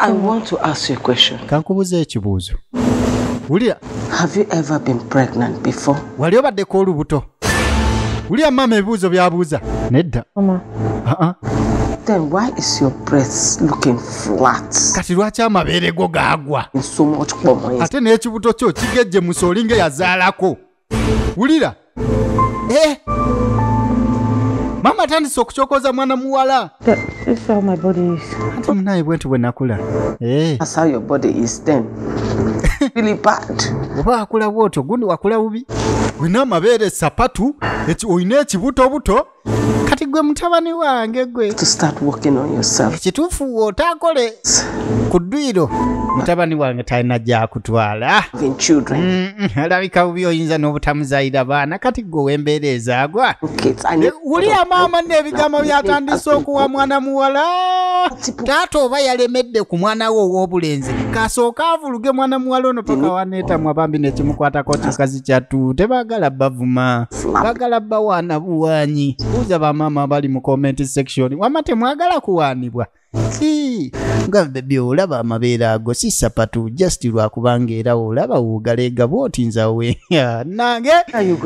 I want to ask you a question. Kankubuze ekibuuzo. Wulira. Have you ever been pregnant before? Wali obaddeko olubuto? Wulira mama ebibuuzo byabuuza. Nedda. Mama. Then why is your breast looking flat? Kati lwaki amabeere go gaagwa? In so much woman. Ate n'ekibuto kyo kigejje musolinga yazaalako. Wulira. Mama atandise okucokoza mwana muwala. This is how my body is. Ate munaye bwenti bwe nakula. That's how your body is then. Really bad. Oba akula bwotyo gundi wakula bubi. Wina amabeere sapatu oyina ekibuto buto. Kati gwe mutabani wange gwe. To start working on yourself. Ekituufu otaakole ku ddwiro. Mutabani wange talina gy'akutwala. Having children. Alabika bubi oyinza n'obutamuzaayira baana kati gwe w'embeera ezaagwa. Okay, Wulira maama n'ebigambo by'atandise okuwa mwana muwala. Taata oba yalemedde ku mwana we ow'obulenzi. Kasooka avuluge mwana muwala ono paka waneetamwa bambi nekimukwatako kikazi kyattu. Tebaagala bavuma. Baagala bawaana buwaanyi. Buuza bamaama abali mu comment section. Wama temwagala kuwaanibwa. Nga bebe olaba amabeere ago si sapatu just lwakubanga era olaba wogalega bw'otinza we. Nange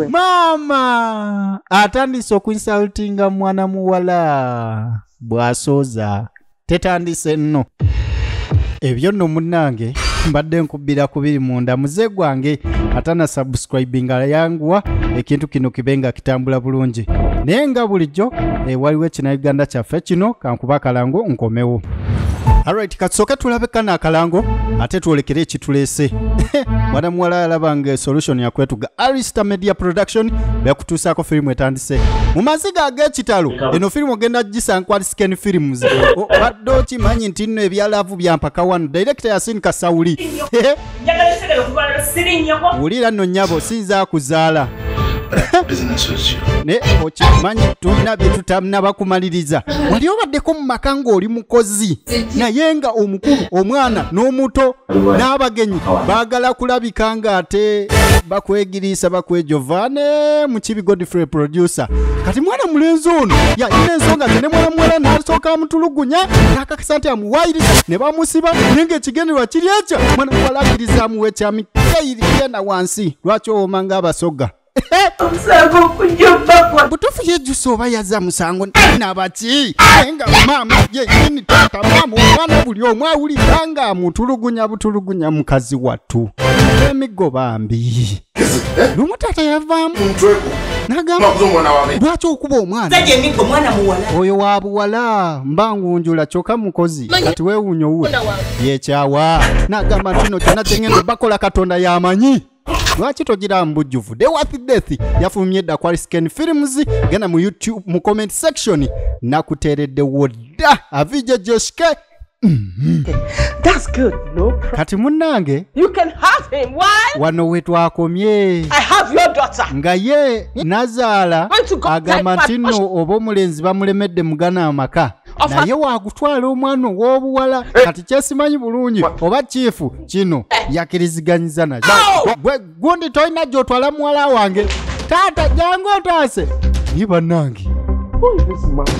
maama atandise okuinsultinga mwana muwala bw'asooza tetandise nno. Ebyo nno munnange mbadde nkubbira kubiri munda muze gwange atana subscribinga yanguwa ekintu kino kibenga kitambula bulungi. Naye nga bulijjo waliwo ekinauganda kyaffe kino kankuba akalango nkomewo. Alright, katsoke tulabeka na akalango ate tuolekere ekituleese. Mwana muwala alabanga solution ya kwetuga Arista Media Production byakutuusaako firimu etandise. Mu maziga ag'ekitalo eno firimu ogenda gisankwali Scan Films. Badde okimanyi nti nno ebyalaavu bya mpaka wano director Yasin Kasawuli. Wulira nno nnyabo sinza kuzaala. Ne okimanyi tulina bye tutanaba kumaliriza. Wali obaddeko mu maka ng'oli mukozi naye nga omukulu omwana n'omuto n'abagenyi baagala kulabika nga ate bakwegiriisa bakwejovane mu Kibi Godfrey producer. Kati mwana mulenzi ono yalina ensonga ze ne mwana muwala n'asooka amutulugunya n'akakasa nti amuwaayiriza ne bamusiba naye ng'ekigendererwa kiri ekyo mwana muwala akkiriza amuwa ekyamikeiri yena wansi lwaki owoma ng'abasoga. Butufu yejusa oba yazza musango nabaki nga maama yenyini tata maama omwana buli omu awulira nga amutulugunya butulugunya mukazi wattu emigo bambi lumu tata yavaamu nagamba lwaki okuba omwana oyo wa buwala mbangunjula kyokka mukozi kati weewuunya owuwe yekyawa nagamba ntino kyonna kyengenda bakola Katonda yamanyi. Lwaki togira mbujjuvu de Worth Death yafumye edda kwa Scan Films gana mu YouTube mu comment section nakuteredde wodda avije Joshke. That's good, no? Kati munnange You can have him. Why? Wano wetwakomye. I have your daughter. Nga ye nazaala agamba nti nno oba omulenzi bamulemedde mugana amaka. Naye waagutwala omwana ow'obuwala kati kyesimanyi bulungi oba chifu kino yakiriziganyiza nakyo. Gwe gundi tolina gy'otwala muwala wange. Taata jangu otaase. Ye bannange.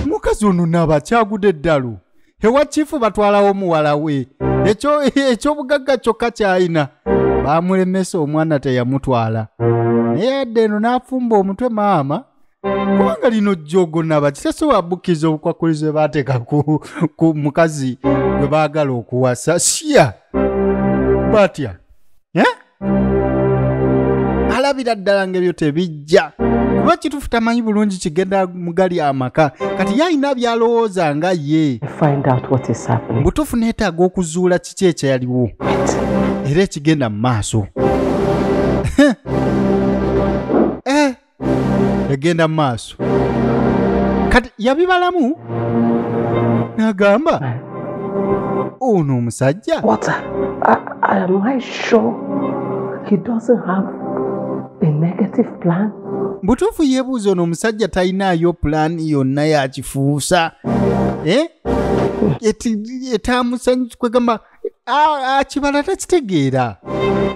Mukazi ono n'abakyagudde eddalu. Ewa chifu batwalawo muwala we. Ekyobugagga kyokka kyalina. Baamulemesa omwana teyamutwala. Naye edda eno n'afumba omutwe maama. Kubanga lino jogo nabakiteso wabukiza obukwakulizo bateeka ku mukazi gwe baagala okuwasa siya batya alabira ddala ng'ebyo tebijja kuba kituufu tamanyi bulungi kigenda mugali amaka kati yalina byalowooza nga ye butuufu neetaaga okuzuula kiki ekyaliwo era ekigenda mu maaso. Egenda maaso kati yabibalamu nagamba ono omusajja. What? Am I sure he doesn't have a negative plan? Butuufu yeebuuza ono omusajja talinaayo pulaani yonna yakifuusa etamusanyusa kwegamba akibala takitegeera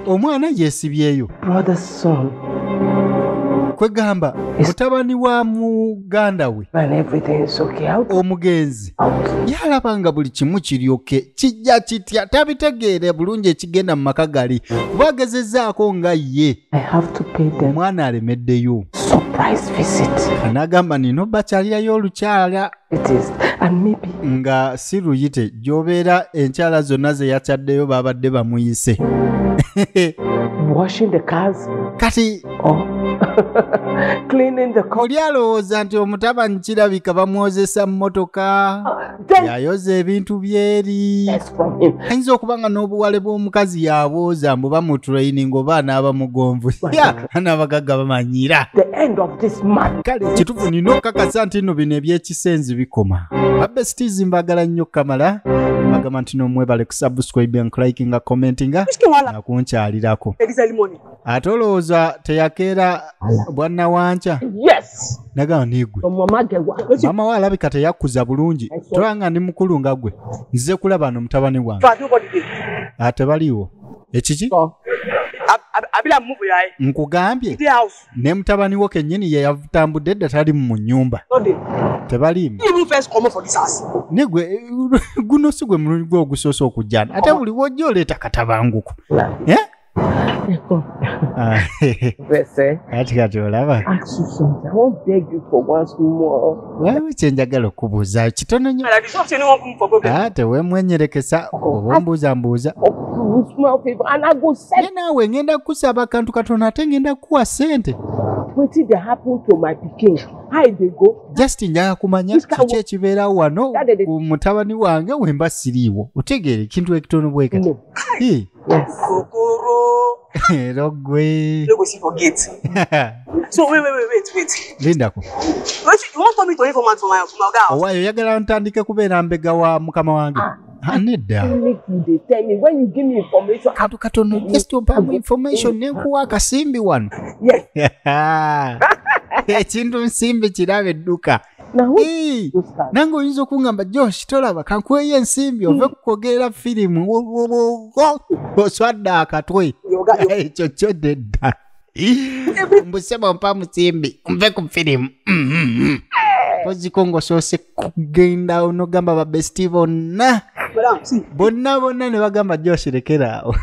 omwana yeesibyeyo. Brother's son kwegamba mutabani wa muganda we And everything is okay. omugenzi yalabanga buli kimu kiryoke kijja kitya tabitegeere bulungi ekigenda mu maka gali kuba agezezzaako nga ye I have to pay them omwana alemeddeyo surprise visit. anagamba nino bakyalirayo olukyala It is. And maybe nga si luyite gy'obeera enkyala zonna ze yakyaddeyo babadde bamuyise washing the cars kati or cleaning the car. oli alowooza nti omutabani kirabika bamwozesa mmotoka yayoza ebintu byeri That's from him. ayinza okuba nga n'obuwale bw'omukazi yabooza mbu bamutraining oba anaaba mugonvu anaabagagga bamanyira The end of this month. kale kituufu nina okukakasa nti nno bino ebyekisenzi bikoma babesitizi mbagala nnyo kamala bagamba nti nomwebale kusubscribe likinga commentinga nakunkyalirako ate olowooza teyakeera bwanna wanca Yes. nagamba nigwe maama we alabika teyakkuza bulungi tolanga ndi mukulu nga gwe nzize kulaba no mutabani wange ate baliwo ekiki nkugambye ne mutabani wo kennyini ye yatambudde edda tali mu nnyumba tebaliimu nigwe guno si gwe mulungi gwe ogusoose okujjana ate buli wojja oleeta katabanguko kati olaba waliwo kyenjagala okubuuza kitono nnyo tewemwenyerekesa oba ombuuzambuuza ye naawe ngenda kukusaba akantu katono ate ngenda kukuwa ssente just njaga kumanya kiki ekibeerawo wano ku mutabani wange wemba siriiwo otegeere ekintu ekitono bwekati era gwe lindako owaayo oyagala ntandike kubeera mbega wa mukama wange nedda kantu katono just ompamu information nenkuwa akasimbi wano ekintu nsimbi kiraba edduka nange oyinza okungamba Josh tolaba kankuweyo ensimbi ove kukogerera firimu oswadde akatwe ekyo kyodde dda mbuseba ompa musimbi nve ku firimu koziko ng'osoose kugenda onogamba babesiti bonna ne bagamba Josh lekeraawo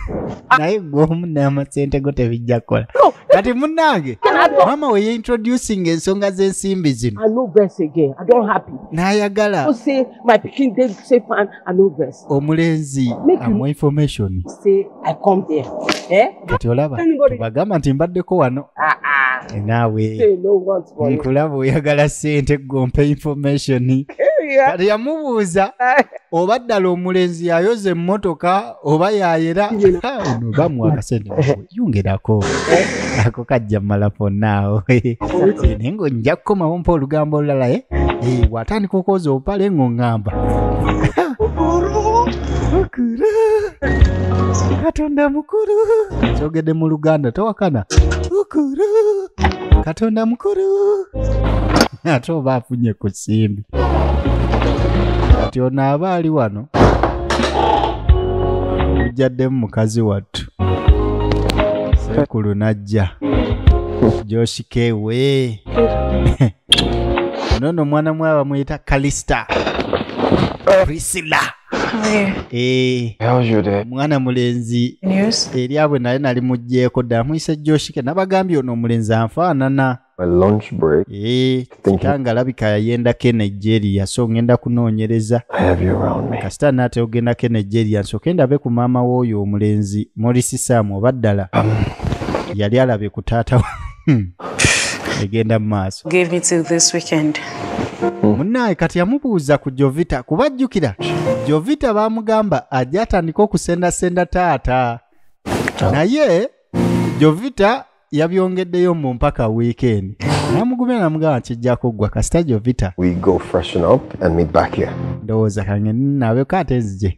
naye gwomu n'amasente go tebijja kukola kati munnange maama we yeintroducing ensonga z'ensimbi zino n'ayagala omulenzi amuwa information kati olaba tubagamba nti mbaddeko wano naawe nkulaba oyagala ssente gompe information kati yamubuuza oba ddala omulenzi yayoza emmotoka oba yayera ono bamuwa akasente yungerako ako kajja mmala fonnaawo naye ng'onja kukomawo mpa olugambo olulala bw'atandika okwoza opale ng'oŋŋamba katonda mukulu kyogedde mu Luganda towakana ukulu katonda mukulu ate oba afunye ku simbi kati ono aba ali wano ojjaddemu mukazi wattu sekulu najja Josh kewe nono mwana mwe bamuyita Kalista Priscilla mwana mulenzi eri abwe naye nali mugjeeko dda muyise Josh ke nabagambye ono omulenzi anfaanana kitanga alabika yayendako Nigeria so ngenda kunoonyereza kasita naate ogendako Nigeria nsooke ndabe ku maama w'oyo omulenzi Morris Sam oba ddala yali alabe ku taata egenda mu maaso munnaye kati yamubuuza ku Jovita kuba ajjukira Jovita baamugamba ajja atandika okusendasenda taata naye Jovita yabyongeddeyo mu mpaka weekend namugumya namugamba kijjako gwa kasita Jovita ndowooza kange nabeko ate nzije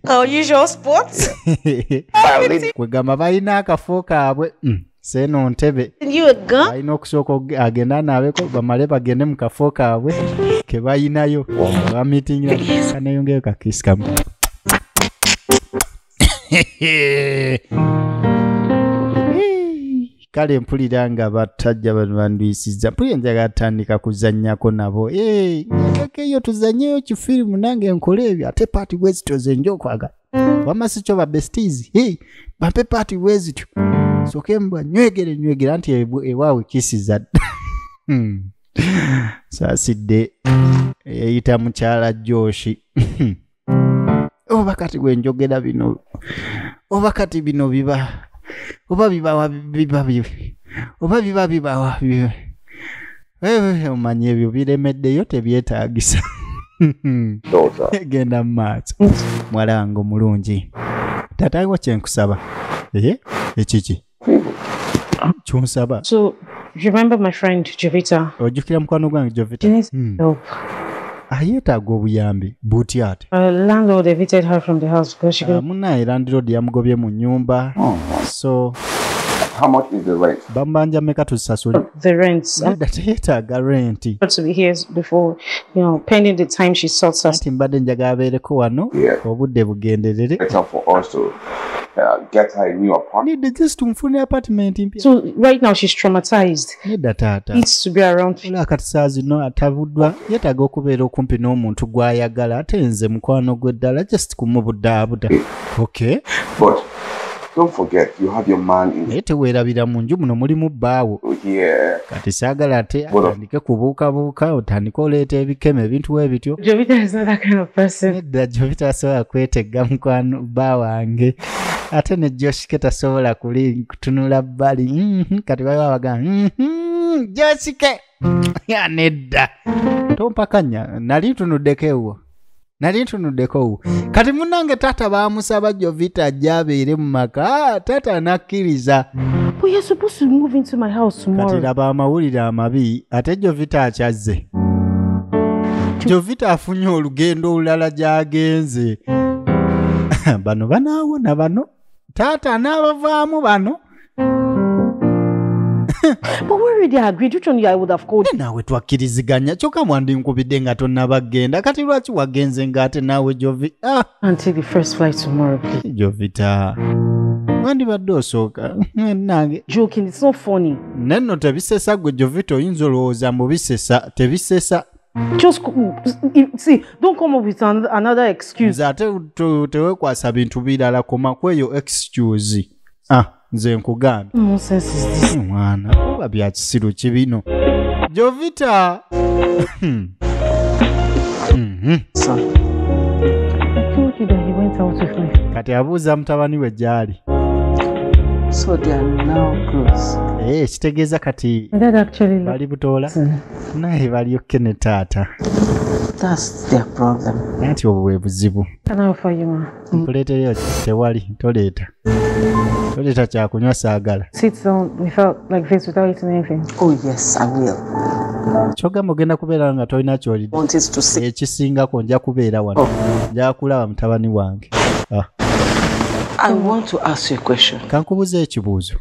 kwegamba balina akafo kaabwe seeno ntebe balina okusooka agenda naabeko bamale bagende mu kafo kaabwe ke balinayo bamitingira kanayongeyo kakisi kamu kale mpulira nga batajja bandwisiza mpulira njaga atandika kuzannyako nabo ngekeyo tuzanyeyo kifirimu nange nkole ebyo ate party wezityo zenja okwagala wama si kyo ba besties bampe party wezityo soke mbwa nywegere anti ewaawe kisiza saasidde eyita mukyala Joshi oba kati gwe njogera bino oba kati bino biba oba bibawa omanye ebyo biremeddeyo tebyetaagisa genda mu maaso mwala wange omulungi tatawo kyenkusaba ekiki kyonsaba. So you remember my friend Jovita? Ojjukira mukwano gwange Jovita? Help. Ayetaaga obuyambi buti ate. Landlord evicted her from the house because she munaye landlord yamugobye mu nyumba. So how much is the rent? Bambanja meka tusasule. The rent. Yetaaga rent. To be here before, pending the time she sorts us. Ati mbadde njaga abeereko wano obudde bugenderere. It's up for us to get her a new apartment. Need just tumfune apartment mpya. So right now she's traumatized. Nedda taata. Needs to be around. Ola kati saa zino atabuddwa yetaaga okubeera okumpi n'omuntu gw'ayagala ate nze mukwano gwe ddala just kumubudaabuda. Okay. But don't forget you have your man in. Naye teweerabira mu nju muno mulimu bbaawo. Kati saagala ate atandike kubuukabuuka otandike oleeta ebikeme ebintu weebityo. Jovita is not that kind of person. Nedda Jovita asobola kwetega mukwano bba wange. Ate ne Joshike tasobola kutunula bbali kati bali babaga Joshike nedda tompakanya nali ntunuddeko ewo kati munange taata baamusaba Jovita ajja abeere mu maka taata anakkiriza. But you're supposed to move into my house tomorrow. Kati laba amawulire amabi ate Jovita akyazze. Jovita afunye olugendo olulala gy'agenze. Bano banaawona bano taata n'abavaamu bano. But we already agreed. Which one I would have called? Naawe twakkiriziganya kyokka mwandi nkubidde nga tonnabagenda kati lwaki wagenze ng'ate naawe Jovita? And take the first flight tomorrow, please. Jovita wandibadde osooka nange. Joking, it's not funny. Nenno tebisesa gwe Jovita oyinza olowooza mbu bisesa tebisesa. Just see, don't come up with another excuse. Ate tewekwasa bintu birala koma kweyo excuse. Nze nkugambye. Nonsense is this. Mwana oba bya kisiru kibino. Jovita. Son. I told you that he went out with me. Kati abuuza mutabani we gyali. So they are now close. Kitegeeza kati That actually bali butoola naye bali okke ne taata. That's their problem. Ati obwo bwe buzibu. Can I offer you, ma? Nkuleetereyo tewali toleeta kyakunywa saagala. Sit down without like this without eating anything. Oh yes, I will. Kyogamba ogenda kubeera nga tolina ky'olidde. Wanted to say. Ekisingako nja kubeera wano. Nja kulaba mutabani wange. I want to ask you a question. Kankubuuza ekibuuzo.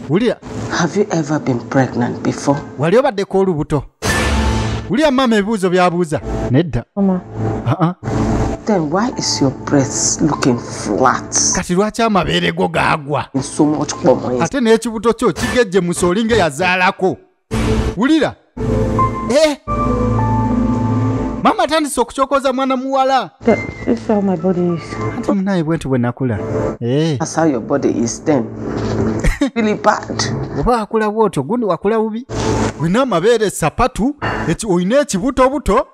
Wulira. Have you ever been pregnant before? Wali obaddeko olubuto. Wulira mama ebibuuzo by'abuuza. Nedda. Mama. Then why is your breast looking flat? Kati lwaki amabeere go gaagwa? So much more. Ate n'ekibuto kyo kigejje musooli ng'eyazaalako. Wulira. Mama atandise okucokoza mwana muwala. That's how my body is. Ate munaye bwentu bwe nakula. That's how your body is then. Really bad. Oba akula bwotyo gundi wakula bubi. Wina amabeere sapatu, oyina ekibuto buto.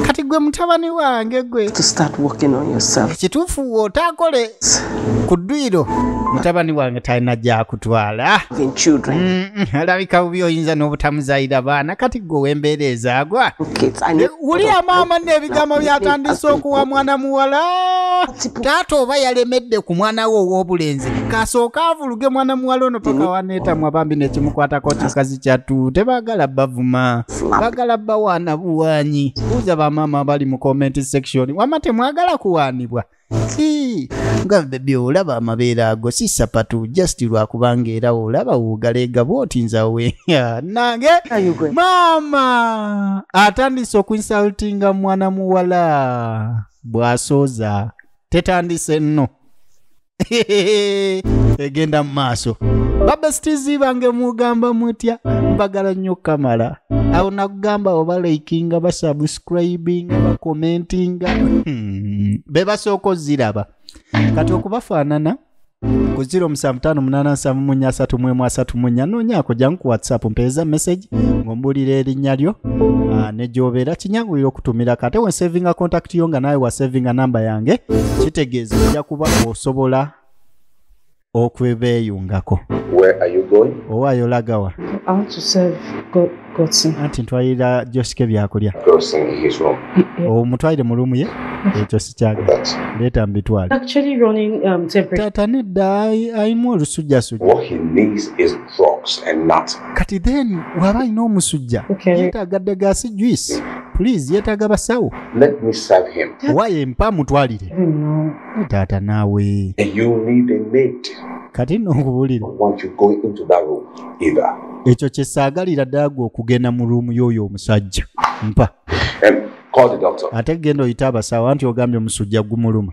Kati gwe mutabani wange gwe. To start working on yourself. Ekituufu otaakole ku ddwiro. Mutabani wange talina gy'akutwala. Having children. Alabika bubi oyinza n'obutamuzaayira baana kati gwe w'embeera ezaagwa. Kids, Wulira maama n'ebigambo by'atandise okuwa mwana muwala. Taata oba yalemedde ku mwana we ow'obulenzi. Kasooka avuluge mwana muwala ono paka waneetamwa bambi nekimukwatako kikazi kyattu. Tebaagala bavuma. Baagala bawaana buwaanyi. Buuza bamaama abali mu comment section. Wama temwagala kuwaanibwa. Nga bebi olaba amabeere ago si sapatu just lwakubanga era olaba wugalega bw'otinzawe. Nange maama atandise okuinsultinga mwana muwala bw'asooza tetandise nno egenda mu maaso. babestizi bange mugamba mutya mbagala nnyo kamala awo nakugamba oba likinga ba subscribing ba commenting be basooka oziraba kati okubafaanana ku 07587333 noonyaako jangu ku whatsapp mpeeza message ng'ombuulira erinnya lyo ne gy'obeera kinyangulira okutumira kate we savinga contact yo nga nawe wa savinga namba yange kitegeeza ojja kuba osobola okwebeeyungako. Where are you going? Owaayo olagawa? I want to serve Godson. Anti ntwalira Josike byakulya. Godson in his room. Omutwalire mu ruumu ye? Ekyo sikyagala. Leeta mbitwale. Actually running temperature. Taata nedda ayimu olusujjasujja. What he needs is drugs and not. Kati then waba alina omusujja yeetaaga ddagaasi juice. Please yeetaaga basawo. Let me serve him. Waaye mpa mutwalire. Taata naawe. And you need a mate. Kati n'okubuulira. I want you going into that room either. Ekyo kye saagalira ddala gwe okugenda mu ruumu y'oyo omusajja. Mpa. And call the doctor. Ate genda oyita abasawo anti ogambye omusujja gumuluma.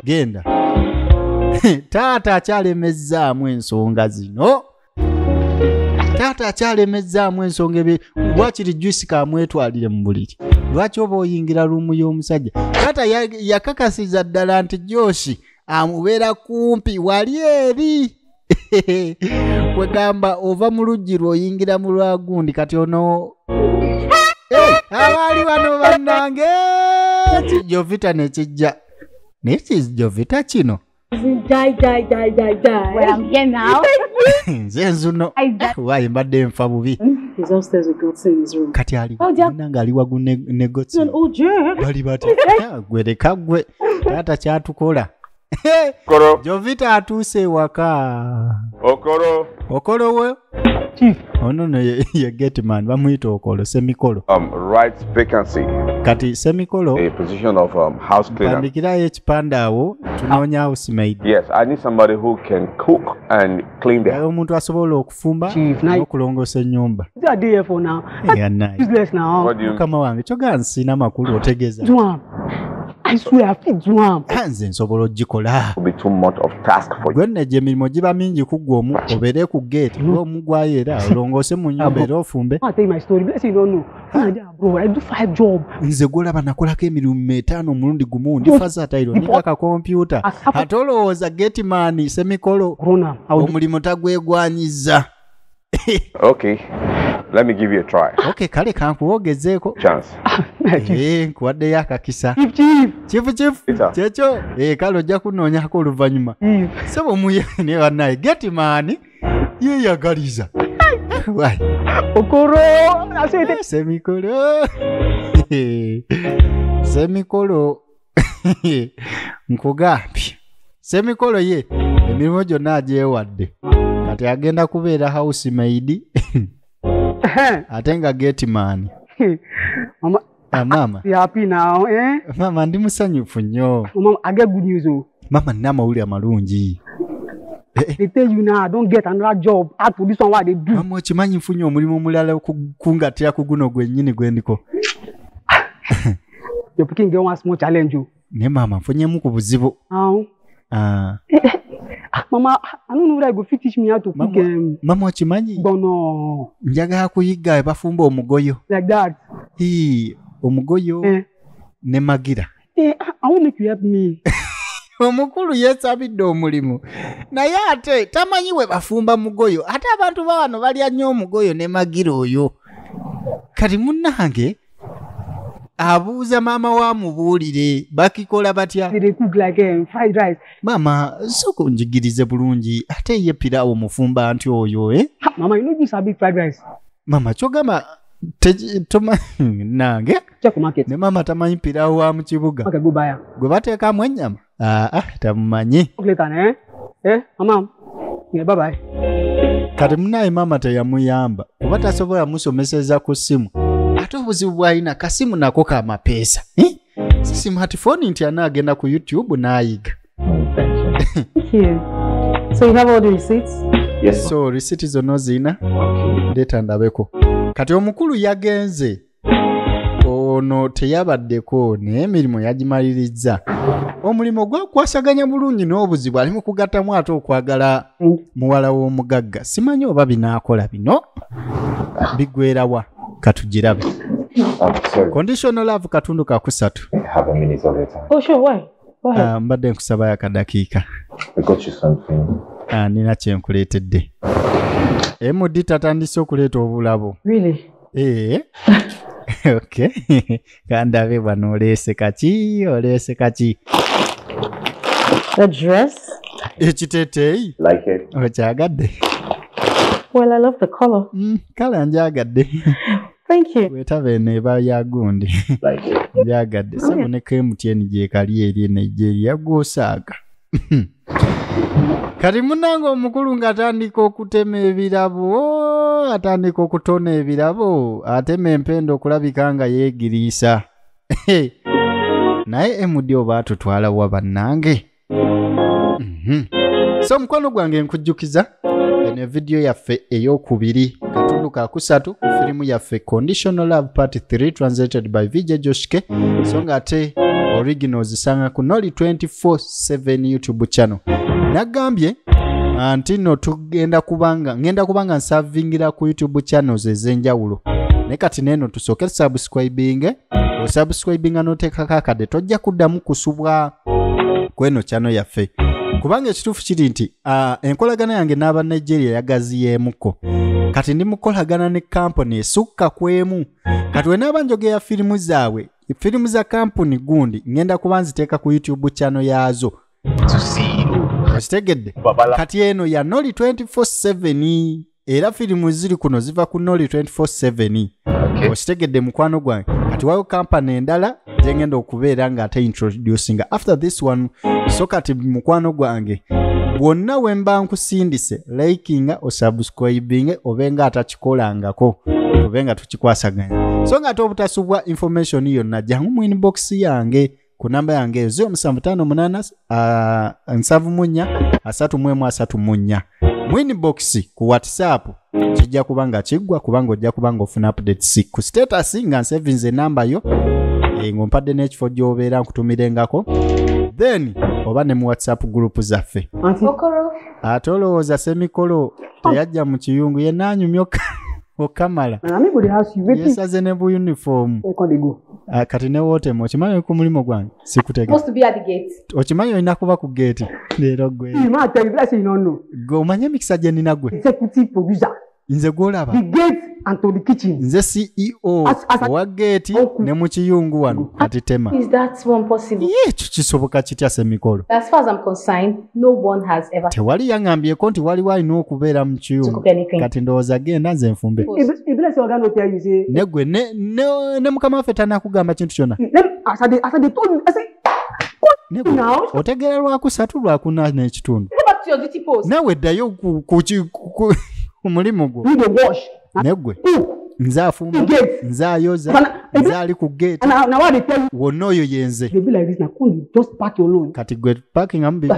Genda. Taata akyalemezzaamu ensonga zino. Taata akyalemezzaamu ensonga ebyo. Lwakiri juice kamwetwalire mu buliri. Lwaki oba oyingira ruumu y'omusajja? Taata yakakasiza ddala nti Joshi amubeera kumpi wali eri. Kwegamba ova mu luggi lw'oyingira mu lwagundi kati ono abaali wano bannange kijovita ne kijja naye kijovita kino nze nzuno waaye mbadde nfa bubi kati alinanga ali wagu ne Godson bali bati gwereka gwe taata kyatukola Okoro. Jovita atuuse ewaka. Okoro we? Chief. Ono no ye Getman bamuyita Okoro semikolo. Right vacancy. Kati semikolo. A position of house cleaner. Pandikira ekipanda awo tunoonya housemaid. Yes, I need somebody who can cook and clean the house. Omuntu asobola okufumba n'okulongoosa ennyumba. What are they for now? Useless now. What do you? Mukama wange kyoga nsina makulu otegeeza. I swear, I feel drum. Nze nsobola ogikola. Will be too much of task for you. Gwenne gye emirimu giba mingi ku gwomu obeere ku gate ng'omugwayo era olongoose mu nnyumba era ofumbe. I'll tell you my story. Bless you, don't know. Bro, I do 5 jobs. Nze gwolaba nakolako emirimu 5 omulundi gumu ndifaza tayiro ndika kompyuta ate olowooza Getman semikolo omulimu tagwegwanyiza. Okay, let me give you a try. Okay, kale kankuwogezeeko. Chance. Nkuwaddeyo akakisa. Chief. Peter. Kyekyo kale ojja kunoonyako oluvannyuma. Sebo muyene bannaye Getman yeeyagaliza. Wai. Okoro. Semikolo. Semikolo. Nkugambye. Semikolo ye emirimu gyonna agyewadde. Kati agenda kubeera housemaid. Ate nga Getman. Mama. Mama. You happy now, eh? Mama ndi musanyufu nnyo. Mama, I get good news. Mama nina amawulire amalungi. They tell you now, don't get another job. Add to this one what they do. Mama okimanyi nfunye omulimu omulala kungatira ku guno gwennyini gwendiko. You're picking get one small challenge. Ne mama nfunyemu ku buzibu. Mama, I don't know whether you go fit teach me how to cook. Mama okimanyi? Bono. Njagala kuyiga bafumba omugoyo. Like that. Omugoyo ne magira. I want make you help me. Omukulu yeesabidde omulimu. Naye ate tamanyi we bafumba mugoyo. Ate abantu bawano balya nnyo omugoyo ne magira oyo. Kati munnange abuuza maama wa mubuulire bakikola batya. They cook like fried rice. Mama soko njigirize bulungi ate ye piraawo mufumba anti oyo Mama, you know this a big fried rice. Mama chogama nange Check market. Ne mama tamanyi piraawo wa mu kibuga. Okay, go buy. Gwe bateekamu ennyama? Tamumanyi. Later, mama. Yeah, bye bye. Kati munaye mama teyamuyamba kuba tasobola musomeseza ku ssimu. Ate obuzibu bw'alina kasimu nako ka mapeesa. Smartphone nti anaagenda ku YouTube n'ayiga. Thank you. So you have all the receipts? Yes. So receipt zonna zina. Ndeta ndabeko. Kati omukulu yagenze. Ono teyabaddeko naye emirimu yagimaliriza. Omulimo gwakwasaganya bulungi n'obuzibu ali mu kugattamu ate okwagala muwala w'omugagga. Simanyi oba binaakola bino bigwerawa katugirabe. Conditional love katundu kakusatu. Have a minute of your time. Oh, sure, why? Go ahead. Mbadde nkusaba yakadakiika. I got you something. Nina kyenkuleetedde. MD tatandise okuleeta obulabo. Really? Okay. Kandabe bano oleese kaki? The dress? Ekiteeteeyi? Like it? Okyagadde? Well, I love the color. Kala njagadde. Thank you. Wetaba eno eba ya gundi. Like it? Njagadde. Saboneka MTN gyekali eri e Nigeria gwosaaga. Kati munange omukulu ng'atandika okutema ebirabo, atandika okutona ebirabo, atema empendo okulabika nga yeegiriisa. Naye MD oba atutwala wa bannange. So mukwano gwange nkujjukiza eno video yaffe ey'okubiri katundu kakusatu ku firimu yaffe Conditional Love Part 3 translated by VJ Joshke. So ng'ate original zisanga ku Noli 24/7 YouTube channel. Nagambye anti no ngenda kubanga nsavingira ku YouTube channels ez'enjawulo. Ne kati neno tusooke subscribing n'oteekako akade tojja kuddamu kusubwa kweno channel yaffe. Kubanga ekituufu kiri nti enkolagana yange n'aba Nigeria yagaziyeemuko. Kati ndi mukolagana ne company esukka kwemu. Kati we n'aba njogera firimu zaabwe, firimu za company gundi ngenda kuba nziteeka ku YouTube channel yaazo. Okitegedde? Kati eno ya Noli 24/7 era firimu ziri kuno ziva ku Noli 24/7. Okitegedde mukwano gwange. Kati wayo company endala jengenda okubeera nga ate introducing after this one. So kati mukwano gwange bwonna wemba nkusindise likinga o subscribing obenga atakikolangako obenga tukikwasaganya. So nga tobutasubwa information yonna jangu mu inbox yange ku namba yange 0758 mu inbox ku WhatsApp kijja kubanga kiggwa kubanga ojja kubanga ofuna updates ku status nga nsevinze namba yo ngompadde n'ekifo gy'obeera nkutumirengako then oba ne mu WhatsApp group zaffe. Ate olowooza semikolo teyajja mu kiyungu ye naanyumya okamala yesaze ne bu uniform. Kati ne wootemu okimanyi ku mulimu gwange sikutegeka. Okimanyi olina kuba ku gate leero gwe omanye emikisa gye nina gwe nze gwolaba nze CEO wa gate ne mu kiyungu wano kati tema. Ekyo kisoboka kitya semikolo? Tewali yaŋŋambyeko nti waliwo alina okubeera mu kiyungu kati ndowooza genda nze nfumbe. Negwe ne mukama waffe tanakugamba kintu kyonna. Otegeera lwakusatu lwakuna n'ekitundu nawe ddayo ku mulimu gwo. Negwe nze afumba nze ayoza nze ali ku gate wonna oyo yenze. Kati gwe parkingamu bibi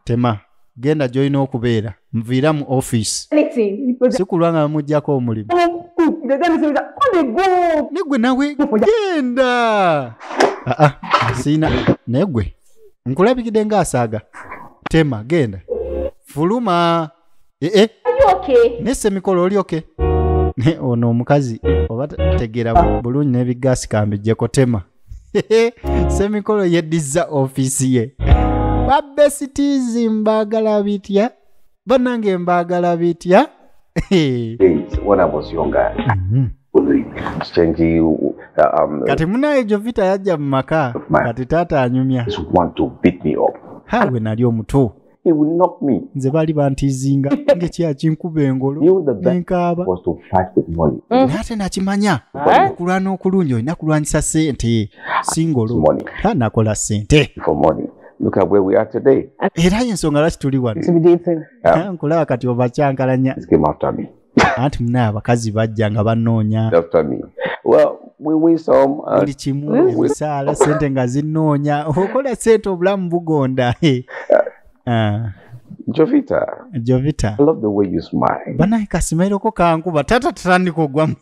tema genda gy'olina okubeera nviira mu office si kulwa nga mujjako omulimu. Negwe nawe genda siina negwe nkulabikidde ng'asaaga tema genda fuluma. Nese mikolo oli okay? Ono omukazi oba tegera bulungi n'ebigaasi kambijjeko tema. Semikolo yeddiza office ye. Babesitizi mbaagala bitya? Bannange mbaagala bitya? When I was younger, kati munaye Jovita yajja mu maka kati taata anyumya. Want to beat me up. Hawe nali omuto. He will knock me. Nze bali bantizinga ngekya kinkuba engolo nkaaba. Nate nakimanya okulwana okulungi olina kulwanyisa ssente singolo tanakola ssente. Look at where we are today. Era y'ensonga lwaki tuli wano. Nkulaba kati obakyankalanya. Anti munaye abakazi bajja nga bannoonya. Buli kimu ebisaala ssente nga zinnoonya okola ssente obulamu bugonda. Jovita, I love the way you smile. Banaye kasimairoko kankuba tata tatandika ogwamu.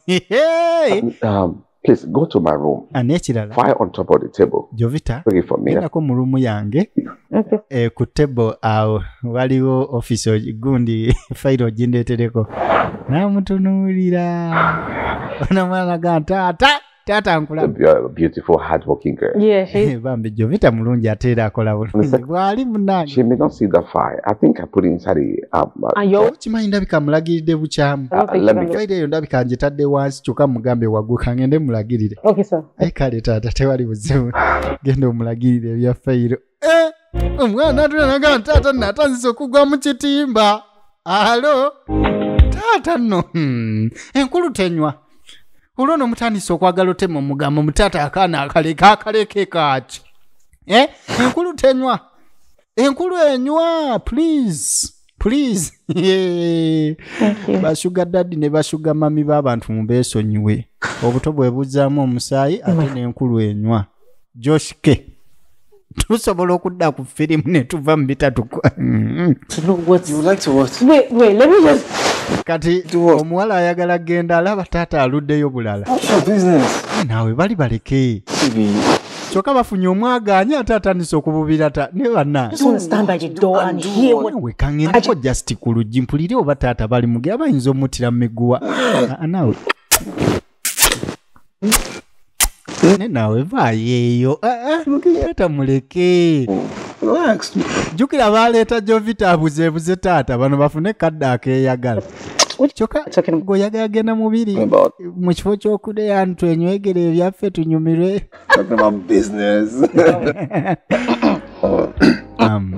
Please go to my room. Anekirala. Fire on top of the table. Jovita. Bring it for me. Nako mu rumu yange. Okay. Ku table awo waliwo office gundi file ogindeetereko. Namutunuulira. Ona mwana ga tata nkula. Beautiful, hardworking girl. Yeah, she. Bambi Jovita mulungi ate era akola bulungi. Bwali munange. She may not see the fire. I think I put inside the Kimanyi ndabika mulagiridde bukyamu. let me Fayida eyo ndabika ngitadde wansi kyokka mugambe waggulu kangende mulagirire. Okay, sir. Ayi kale taata tewali buzibu. Genda omulagirire ebya fayiro. Omwana atulanaga taata natanzise okugwa mu kitimba. Alo? Taata nno. Enkulu tenywa. Olwono mutandise okwagala otema omugambo mutaata akaana akaleke kaaki. Enkulu tenywa. Enkulu enywa, please. Please. Bashuga daddy ne bashuga mami b'abantu mubeesonyiwe. Obuto bwe buzaamu omusaayi ate n'enkulu enywa. Josh K. Tusobola okudda ku firimu ne tuva mu bitatu. What you would like to what? Wait, let me just. Kati omuwala ayagala genda alaba taata aluddeyo bulala. Business. Naawe bali baleke. Kyokka bafunye omwagaanya ate atandise okububira ne banna. Just want to stand by the door and hear what. We kangendo just ku luggi mpulire oba taata bali muge abayinza omutira mu miguwa. Naawe. Naawe vaayeeyo. Taata muleke. Relax. Jukira baleeta Jovita abuzeebuze taata bano bafune kadde akeeyagala. Kyokka goyagala genda mubiri mu kifo ky'okudeya ntwenywegere ebyaffe tunyumirwe. Talking about business.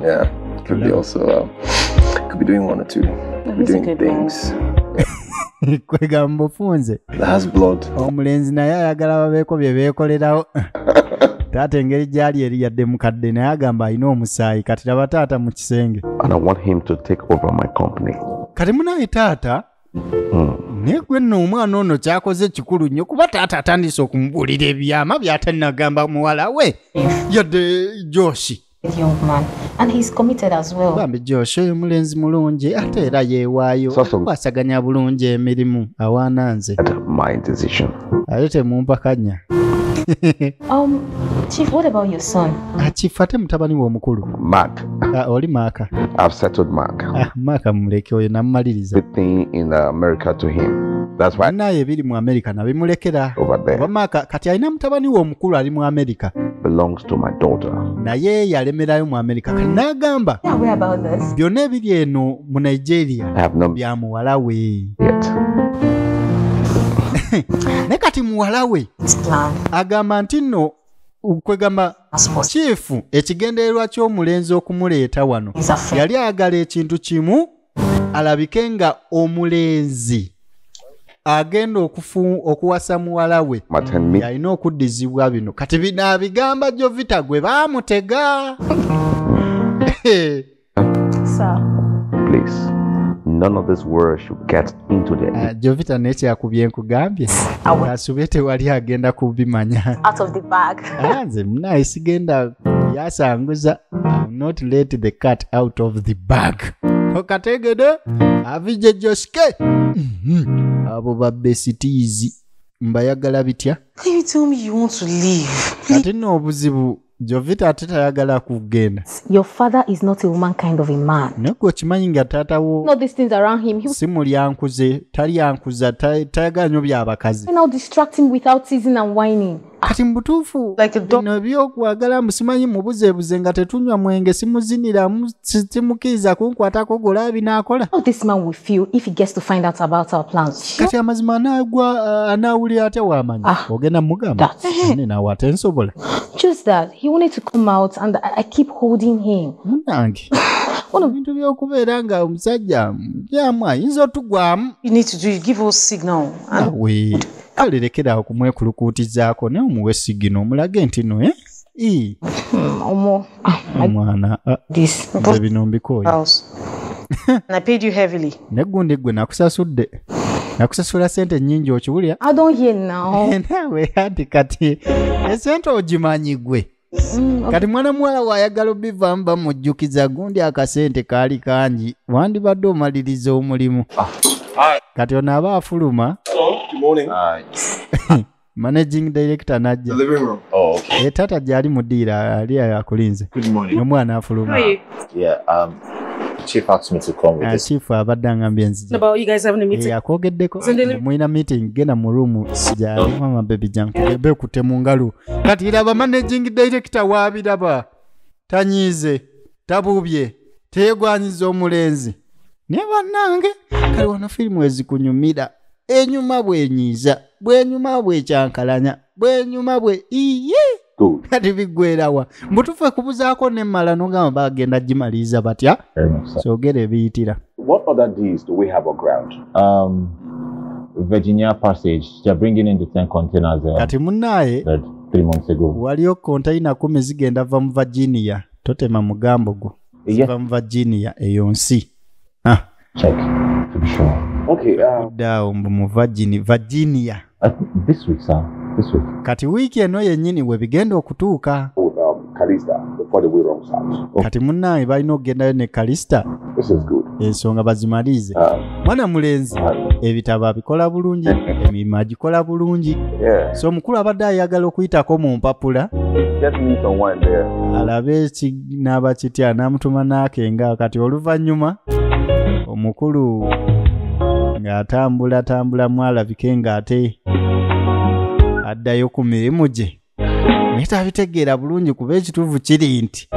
Yeah, could be also could be doing one or two. Could be doing things. Kwegamba ofunze. That has blood. Omulenzi naye ayagala babeeko bye beekolerawo. Taata engeri gyali eri yadde mukadde naye agamba alina omusaayi kati laba taata mu kisenge. And I want him to take over my company. Kati munaye taata naye gwe nno omwana ono kyakoze kikulu nnyo kuba taata atandise okumubuulira ebyama by'atannagamba muwala we yadde Joshi. Young man, and he's committed as well. Bambi Josh oyo mulenzi mulungi ate era yeewaayo kwasaganya bulungi emirimu awaana nze. My decision. Ate temumpakanya. Chief, what about your son? Chief ate mutabani we omukulu. Mark. Oli Mark. I've settled Mark. Mark muleke oyo namumaliriza. Everything in America to him. That's why. Naye ebiri mu America nabimulekera. Over there. Oba Mark kati alina mutabani we omukulu ali mu America. Belongs to my daughter. Naye yalemerayo mu America. Kati n'agamba. Yeah, where about this? Byonna ebiri eno mu Nigeria. I have no bya muwala we. Yet. Ne kati muwala we. Agamba nti nno kwegamba Chief ekigendererwa ky'omulenzi okumuleeta wano yali ayagala ekintu kimu alabike nga omulenzi agenda okuwasa muwala we yalina okuddizibwa bino kati binaabigamba Jovita gwe baamutega. Please, none of this word should get into the Jovita nekyakubye nkugambye asubye tewali agenda kubimanya out of the bag. Nze nice genda yasanguza. Not let the cat out of the bag. Okategede avije Joske. Abo babesitizi mbayagala bitya. You told me you want to leave. Ati no obuzibu Jovita atayagala kugenda. Your father is not a woman kind of a man. Neko kimanyi nga taata wo. Not these things around him. Simu lyankuze, tali yankuza, tayagala nnyo by'abakazi. Now distract him without teasing and whining. Kati mbutuufu bino by'okwagala musimanyi mubuzeebuze nga tetunywa mwenge simuziniramu simukkiriza kunkwatako gola binaakola. How this man will feel if he gets to find out about our plans. Kati amazima anaawulira ate w'amanyi ogenda mugamba naawe ate nsobola. Just that he wanted to come out and I keep holding him. Munange ebintu by'okubeera nga omusajja jamu ayinza otugwamu. You need to do it. Give us signal. We kale lekera okumwekulukuutizaako naye omuwe sigino omulage nti no omwana nze bino mbikooye. I paid you heavily. Neggundi gwe nakusasudde. Nakusasula sente nnyingi okiwulira? I don't hear now. Naawe anti kati esente ogimanyi gwe. Kati mwana muwala wayagala obivaamu bamujjukiza gundi akasente kaali kangi wandibadde omaliriza omulimu. Kati ono aba afuluma. Good morning. managing director najja. The living room. Oh, okay. Tata gyali mudiira ali akulinze. Good morning. Omwana afuluma. Yeah, Chief asked me to come with this. Chief abadde angambye nzija. About you guys having a meeting? Akwogeddeko. Muyina meeting genda mu room sijali mama baby jangu. Ebe kutemu ngalo. Kati iraba managing director wabiraba. Tanyize, tabubye, teegwanyiza omulenzi. Ne bannange kale wano firimu ezikunyumira. Enyuma bwenyiza, bwenyuma bwekyankalanya, bwenyuma bwe iye. Kati bigwerawa. Mbutufe kubuzaako nemmala nogamba bagenda gimaliza batya. Sogera ebiyitira. What other deals do we have on ground? Virginia Passage. They're bringing in the 10 containers. Kati munnaye 3 months ago. Waliyo container 10 zigenda va mu Virginia. Totema mugambo go. Va mu Virginia eyo nsi. Check to be sure. Okay. Down mu Virginia. This week, sir. This week. Kati wiki eno yennyini we bigenda okutuuka. Calista before the way wrongs out. Kati munnaye balina okugendayo ne Calista. This is good. Ensonga bazimalize. Mwana mulenzi ebitabo abikola bulungi, emirimu agikola bulungi. So omukulu abadde ayagala okuyitako mu mpapula. Get me someone there. Alabe n'aba kitya n'amutuma n'akenga kati oluvannyuma omukulu ng'atambula mwalabike ng'ate addayo ku mirimu gye. Naye tabitegeera bulungi kuba ekituufu kiri nti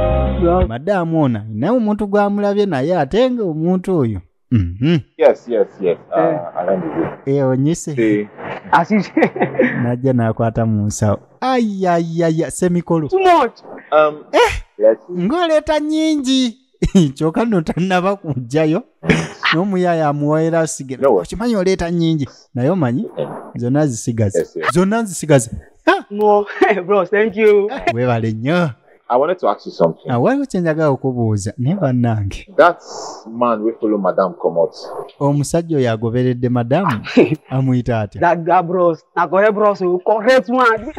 madaamu ona naye omuntu gwamulabye naye ate nga omuntu oyo. Yes. Onyise. Najja n'akwata mu nsawo. Ayayaya semikolo. Too much. Ng'oleeta nnyingi. Kyokka nno tannaba kujjayo. N'omuyaya amuwaera sigera. Okimanyi oleeta nnyingi. Naye omanyi zonna nzisigaze. No, bro, thank you. Webale nnyo. I wanted to ask you something. Waliwo kye njagala okubuuza naye bannange. That man we follow Madame Comot. Omusajja oyo agoberedde madamu amuyita atya? That bros. Nakoye bros, correct man.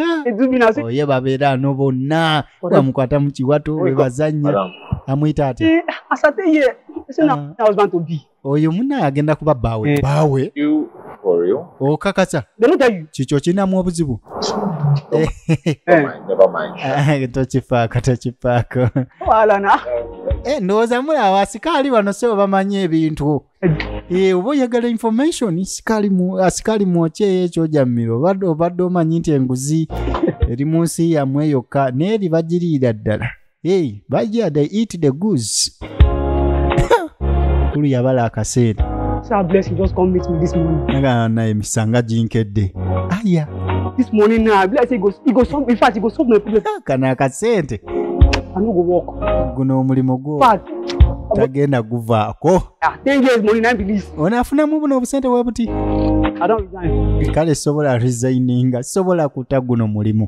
Oye babeera ano bonna bamukwata mu kiwato we bazannya. Amuyita atya? Asate ye. Ese na husband to be. Oyo munnaye agenda kuba bbaawe. Bbaawe? You for real? Okakasa. They don't tell you. Kikyo kirinamu obuzibu. Never mind. Tokifaako. Wala na. Ndowooza mulaba asikaali bano sebo bamanyi ebintu. Oba oyagala information asikaali mwokye ekyo jammiro obadde omanyi nti enguzi eri mu nsi yammwe yokka n'eri bagiriira ddala. Bajja they eat the goose. Kulu yabala akaseera. Sir bless you, just come meet me this morning. Naye emisanga ginkedde. Aya. This morning now, bless he go solve. In fact, he go solve my problem. Kana akasente. I no go walk. Guno omulimu gwo. Tagenda guvaako. 10 years money na release. Onafunamu buno obusente webuti. I don't resign. Kale sobola resigninga, sobola kuta guno mulimu.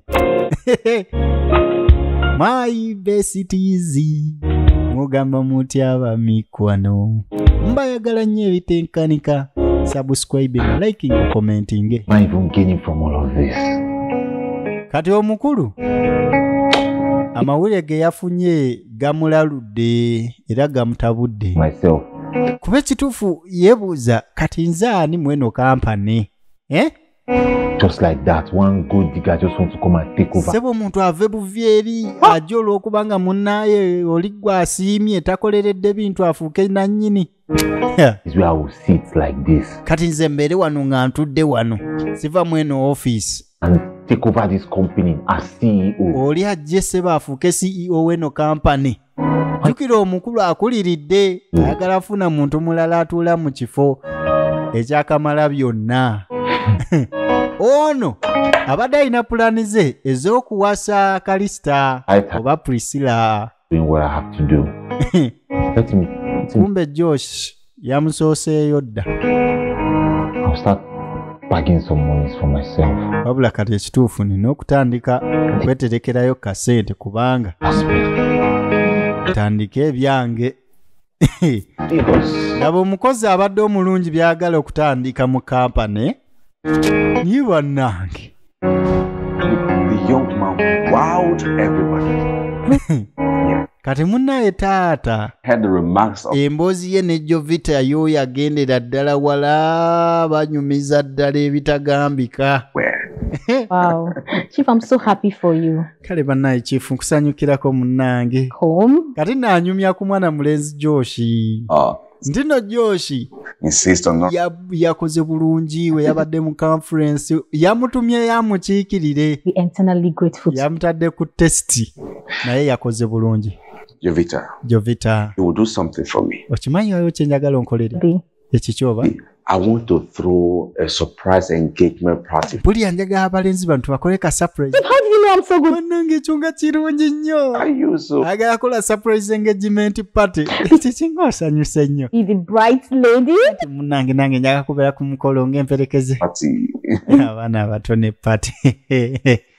My best easy. Mugamba mutya abamikwano. Mbayagala nnyo ebitenkanika. Subscribing, liking, commenting. Am I even gaining from all of this? Kati omukulu amawulire ge yafunye gamulaludde era gamutabudde. Myself. Kuba ekituufu yeebuuza kati nze ani mweno kampani? Just like that, one good digger just wants to come and take over. Sebo omuntu ave buvyeri ajja olw'okubanga munnaye oli gwe asiimye takoleredde bintu afuuke nannyini. Is where I will sit like this. Kati nze mbeere wano nga ntudde wano siva mweno office. And take over this company as CEO. Oli ajje seba afuuke CEO w'eno kampani. Jjukira omukulu akuliridde ayagala afuna muntu mulala atuula mu kifo ekyakamala byonna. Ono abadde alina pulaani ze ez'okuwasa Calista oba Priscilla. Doing what I have to do. Let me. Kumbe Josh yamusooseeyo dda. I'll start bagging some monies for myself. Wabula kati ekituufu nina okutandika okweterekerayo kasente kubanga tandika ebyange. Laba omukozi abadde omulungi byagala okutandika mu kampani. Ni bannange. The young man wowed everybody. Kati munnaye taata Had the remarks of emboozi ye ne Jovita y'oyo agendera ddala wala banyumiza ddala ebitagambika. where Wow. Chief, I'm so happy for you. Kale bannaye Chief nkusanyukirako munnange. Home? Kati nanyumya ku mwana mulenzi Joshi. Ndino Joshi. Insist on not. Yakoze bulungi we yabadde mu conference yamutumye yamukiikirire. Be eternally grateful. Yamutadde ku test. Naye yakoze bulungi. Jovita. You will do something for me. Okimanyi wayo kyenjagala onkolere. Ekikyoba. I want to throw a surprise engagement party. Buli anjaga abalenzi bantu bakole ka surprise. How do you know I'm so good? Wanange chunga kirungi nnyo. Ayuso. Agala kola surprise engagement party. Kikingo asanyuse nnyo. The bright lady. Munange nange njaga kubeera ku mukolo ng'emperekeze. Party. Abaana abatone party.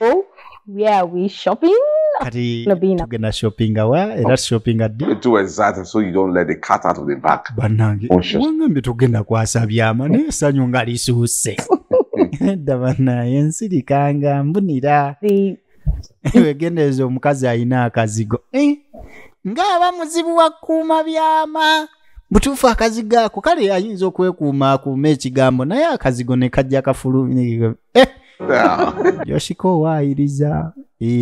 Oh, where are we shopping? Kati tugenda shopping awa era shopping addi. Do exactly so you don't let the cat out of the bag. Banange. Wangambe tugenda kwasa byama ne sanyu nga lisuuse. Dabana yensirikanga mbunira. Wegendezo omukazi ayina akazigo. Ngaba muzibu wa kuuma byama. Butufu akazigo ako kale ayinza okwekuuma akuuma ekigambo naye akazigo ne kajja kafulumye. Yoshiko waayiriza.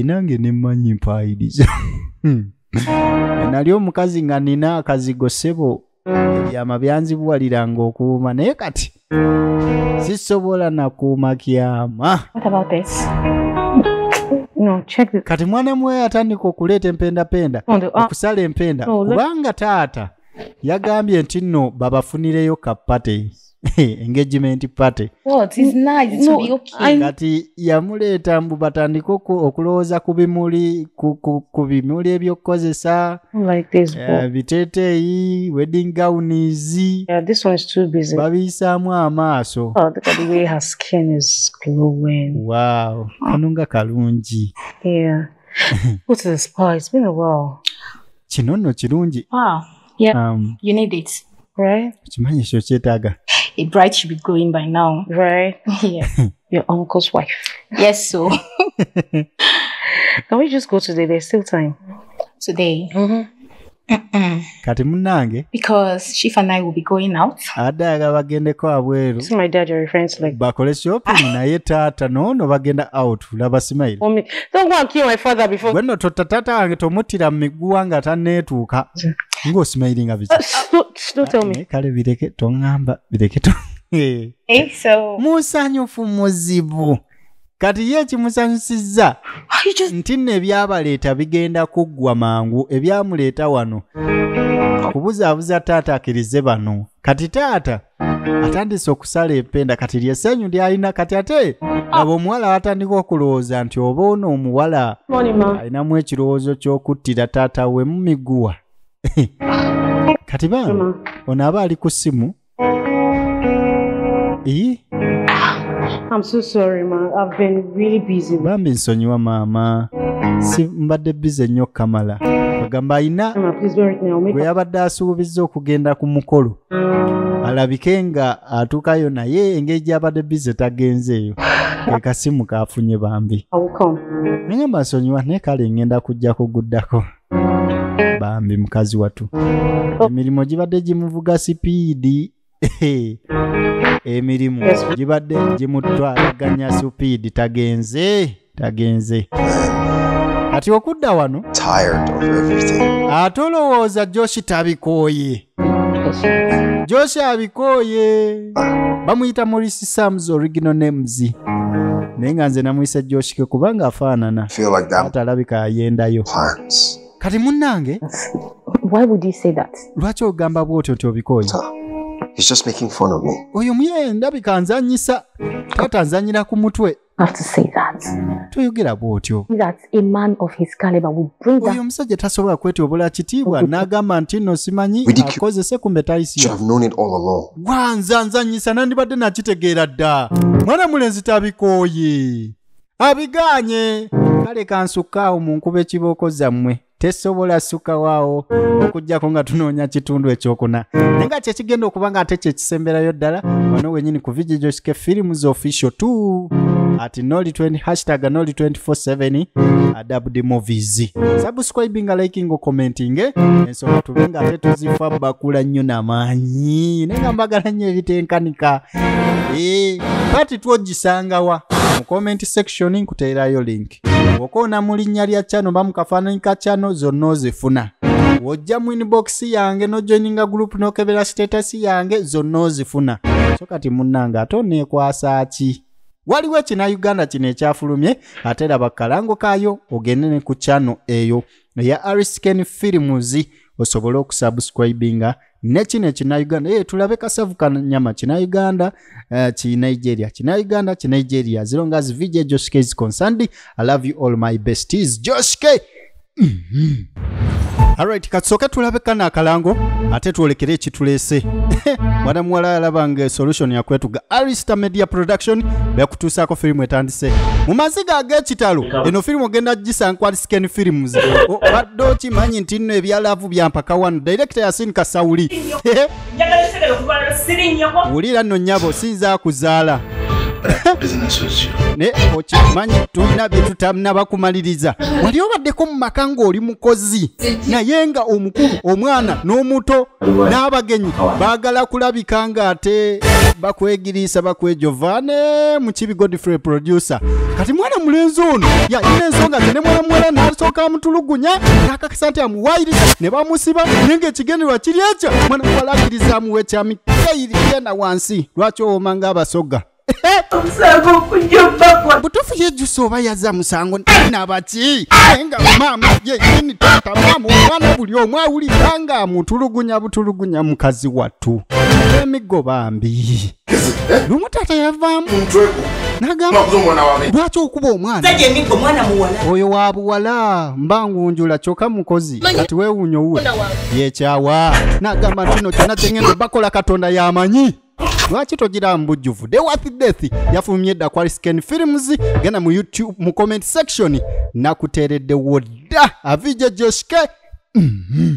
Nange nemmanyi mpaayiriza. Nali omukazi nga nina akazigo ssebo ebyama byanzibuwaliranga okuuma naye kati sisobola nakuuma kyama. What about this? No, check this. Kati mwana mwe atandika okuleeta empendapenda okusala empenda kubanga taata yagambye nti nno babafunireyo kapate. Engagement party. What is nice? It's be okay. Kati yamuleeta mbu batandika okulowooza ku bimuli ku bimuli ebyokukozesa like this biteeteeyi wedding gowns. Yeah, this one is too busy. Babiyisaamu amaaso. Oh, look at the way her skin is glowing. Wow, kanunga kalungi. Yeah. Go to the spa. It's been a while. Kino nno kirungi. Wow. Yeah. You need it. Right? Kimanyi ekyo kyetaaga. A bride should be going by now. Right? Yeah. Your uncle's wife. Yes, so. Can we just go today? There's still time. Today? Kati munange. Because Chief and I will be going out. Adaga bagendeko abweru. This is my dad, your friends like. Bakole shopping naye taata no bagenda out. Laba smile. Mommy, don't go and kill my father before. Bueno tata wange tomutira miguwa nga tanetuuka. Ngo smiling abichi. Don't tell me. Kale bireke tongamba bireke to. Hey, so. Musanyufu muzibu. Kati ye kimusanyusizza. Ntinne ebyabaleeta bigenda kuggwa mangu ebyamuleeta wano. Kubuzaabuza taata akkirize bano. Kati taata atandise okusala empenda kati lyessenyu lyalina kati ate laba omuwala atandika okulowooza nti oba ono omuwala alinamu ekirowoozo ky'okuttira taata we mu miguwa. Kati bano ono aba ali ku ssimu. I'm so sorry, ma. I've been really busy. Bambi nsonyiwa maama. Si mbadde busy nnyo kamala. Bagamba ayina gwe yabadde asuubizza okugenda ku mukolo. Alabike nga atuukayo naye engeri gy'abadde busy tagenzeeyo. Kasimu kaafunye bambi. Nengamba nsonyiwa naye kale ngenda kujja kuguddako. Bambi mukazi watu. Emirimu gibadde gimuvuga sipiidi. Emirimu gibadde gimutwalaganya sipiidi tagenze. Kati okudda wano atolowooza Joshi tabikooye. Joshi abikooye. Bamuyita Maurice Sam's original names. Naye nga nze namuyise Joshi kubanga afaanana. Atalabika ayendayo. Kati munnange. Why would you say that? Lwaki ogamba bw'otyo nti obikooye? He's just making fun of me. Oyo muye ndabika nzanyisa. Taata nzanyira ku mutwe. I have to say that. Tuyogera bw'otyo. That a man of his caliber would bring that. Oyo omusajja tasobola kwetobula kitiibwa n'agamba nti nno simanyi akozese kumbe tayisiyo. Should have known it all along. Wanza nzanyisa nandibadde nakitegeera dda. Mwana mulenzi tabikooye. Abiganye. Kale kansukaawo mu nkuba ekibooko zammwe. Tesobola suka wao okujjako nga tunoonya kitundu ekyokuna. Nenga kyekigenda okuba nga ate kyekisemberayo ddala wano wenyini ku Vijay Joshike Films Official 2 at #Noli20 #Noli247 Adabd Movies. Subscribing, liking, commenting ensonga tube nga ate tuzifa bakula nnyo n'amaanyi nenga mbagala nnyo ebitenkanika. Pati twogisangawa mu comment section nkuteerayo link. Okoona mu linnya lya channel ba mu kafaananyi ka channel zonna ozifuna. Wojja mu inbox yange no joininga group no kebera status yange zonna ozifuna. So kati munnanga ate oneekwasa ki? Waliwo ekina Uganda kino ekyafulumye ate laba kalango kaayo ogende ne ku channel eyo ya Arisken Films osobola okusubscribinga ne kino ekina Uganda tulabe kasavu kanyama kina Uganda ki Nigeria kina Uganda ki Nigeria as long as VJ Josh K is concerned. I love you all my besties. Josh K. Alright, katsoka tulabe kana akalango ate tuolekere ekitulese. Mwana mwala alabange solution ya kwetu ga Arista Media Production byakutuusako filimu etandise. Mu maziga ag'ekitalo eno filimu ogenda gisanka Arisken Films. Badde okimanyi nti nno ebyalavu bya mpaka wano director Yasin Kasawuli. Wulira nno nnyabo sinza kuzaala. Ne okimanyi tulina bye tutamnaba kumaliriza. Wali obaddeko mu maka ng'oli mukozi naye nga omukulu omwana n'omuto n'abagenyi baagala kulabika nga ate bakwegiriisa bakwejovane mu Kibi Godfrey producer. Kati mwana mulenzi ono yalina ensonga ze ne mwana muwala n'asooka amutulugunya n'akakasa nti amuwaayiriza ne bamusiba naye ng'ekigendererwa kiri ekyo mwana muwala akkiriza amuwa ekyamikeiri genda wansi lwaki owooma ng'abasoga. Butufu yejuso oba yazza musango nabaki nga mama yeyini tata mama omwana buli omu awulira nga amutulugunya butulugunya mukazi wattu emigo bambi lumu tata yavaamu nagamba lwaki okuba omwana oyo wa buwala mbangunjula kyokka mukozi kati weewuunya owuwe yekyawa nagamba ntino kyonna kyengendo bakola Katonda yamanyi. Lwaki togira mbujjuvu The Worth Death yafulumye dda ku Arisken Films. Genda mu YouTube mu comment section nakuteeredde wodda avije Josh K.